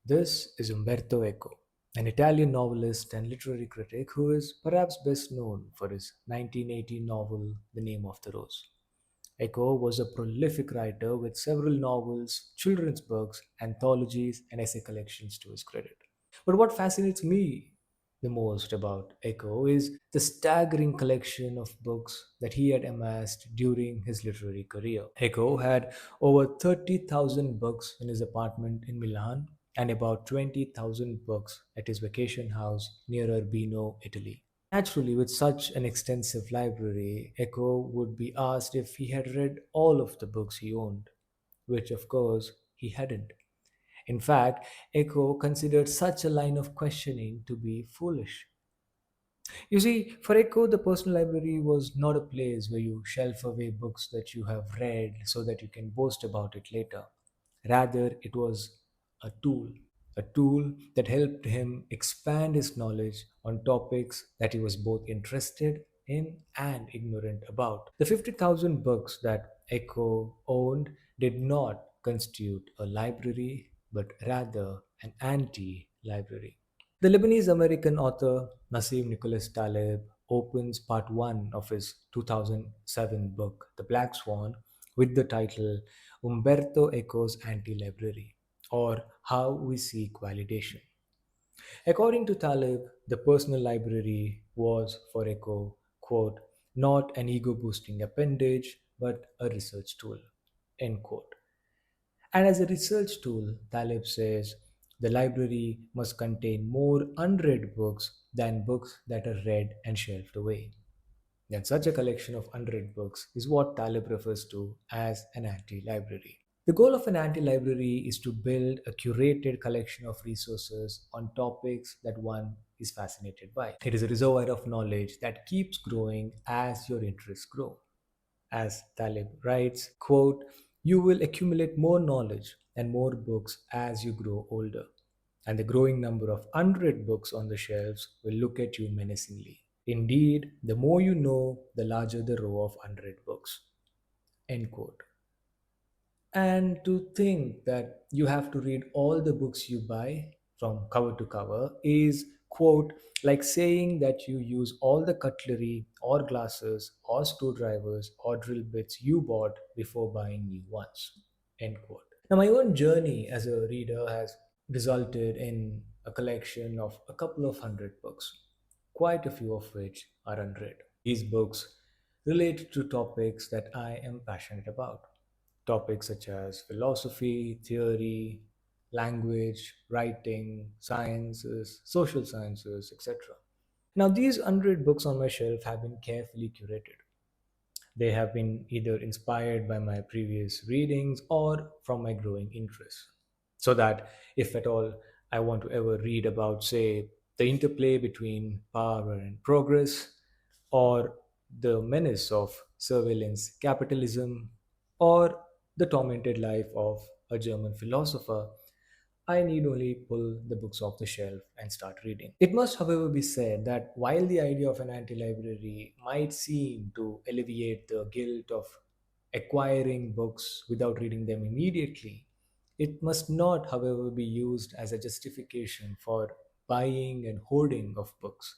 This is Umberto Eco, an Italian novelist and literary critic who is perhaps best known for his 1980 novel The Name of the Rose. Eco was a prolific writer with several novels, children's books, anthologies, and essay collections to his credit. But what fascinates me the most about Eco is the staggering collection of books that he had amassed during his literary career. Eco had over 30,000 books in his apartment in Milan and about 20,000 books at his vacation house near Urbino, Italy. Naturally, with such an extensive library, Eco would be asked if he had read all of the books he owned, which of course he hadn't. In fact, Eco considered such a line of questioning to be foolish. You see, for Eco, the personal library was not a place where you shelf away books that you have read so that you can boast about it later. Rather, it was a tool, a tool that helped him expand his knowledge on topics that he was both interested in and ignorant about. The 50,000 books that Eco owned did not constitute a library, but rather an anti library. The Lebanese American author Nassim Nicholas Taleb opens part 1 of his 2007 book, The Black Swan, with the title Umberto Eco's Anti Library, or How We Seek Validation. According to Taleb, the personal library was for Eco, quote, not an ego boosting appendage, but a research tool, end quote. And as a research tool, Taleb says the library must contain more unread books than books that are read and shelved away. Then such a collection of unread books is what Taleb refers to as an anti-library. The goal of an anti-library is to build a curated collection of resources on topics that one is fascinated by. It is a reservoir of knowledge that keeps growing as your interests grow. As Taleb writes, quote, you will accumulate more knowledge and more books as you grow older, and the growing number of unread books on the shelves will look at you menacingly. Indeed, the more you know, the larger the row of unread books. End quote. And to think that you have to read all the books you buy from cover to cover is, quote, like saying that you use all the cutlery or glasses or screwdrivers or drill bits you bought before buying new ones, end quote. Now, my own journey as a reader has resulted in a collection of a couple of hundred books, quite a few of which are unread. These books relate to topics that I am passionate about. Topics such as philosophy, theory, language, writing, sciences, social sciences, etc. Now, these unread books on my shelf have been carefully curated. They have been either inspired by my previous readings or from my growing interests. So that if at all I want to ever read about, say, the interplay between power and progress, or the menace of surveillance capitalism, or the tormented life of a German philosopher, I need only pull the books off the shelf and start reading. It must, however, be said that while the idea of an anti library might seem to alleviate the guilt of acquiring books without reading them immediately, it must not, however, be used as a justification for buying and hoarding of books,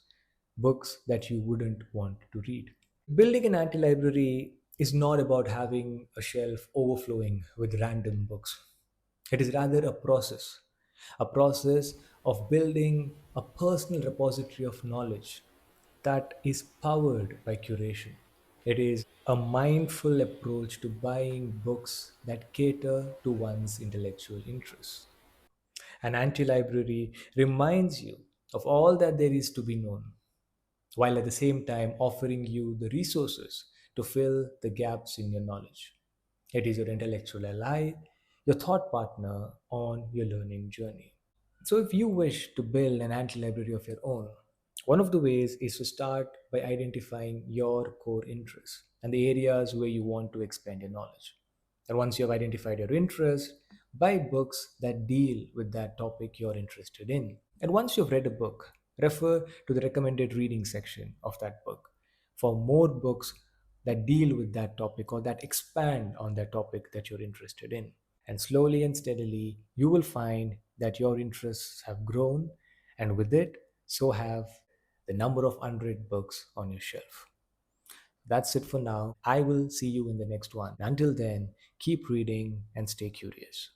books that you wouldn't want to read. Building an anti library is not about having a shelf overflowing with random books. It is rather a process of building a personal repository of knowledge that is powered by curation. It is a mindful approach to buying books that cater to one's intellectual interests. An anti library reminds you of all that there is to be known, while at the same time offering you the resources to fill the gaps in your knowledge. It is your intellectual ally, your thought partner on your learning journey. So, if you wish to build an anti library of your own, one of the ways is to start by identifying your core interests and the areas where you want to expand your knowledge. And once you have identified your interest, buy books that deal with that topic you're interested in. And once you've read a book, refer to the recommended reading section of that book for more books that deal with that topic or that expand on that topic that you're interested in. And slowly and steadily, you will find that your interests have grown, and with it, so have the number of unread books on your shelf. That's it for now. I will see you in the next one. Until then, keep reading and stay curious.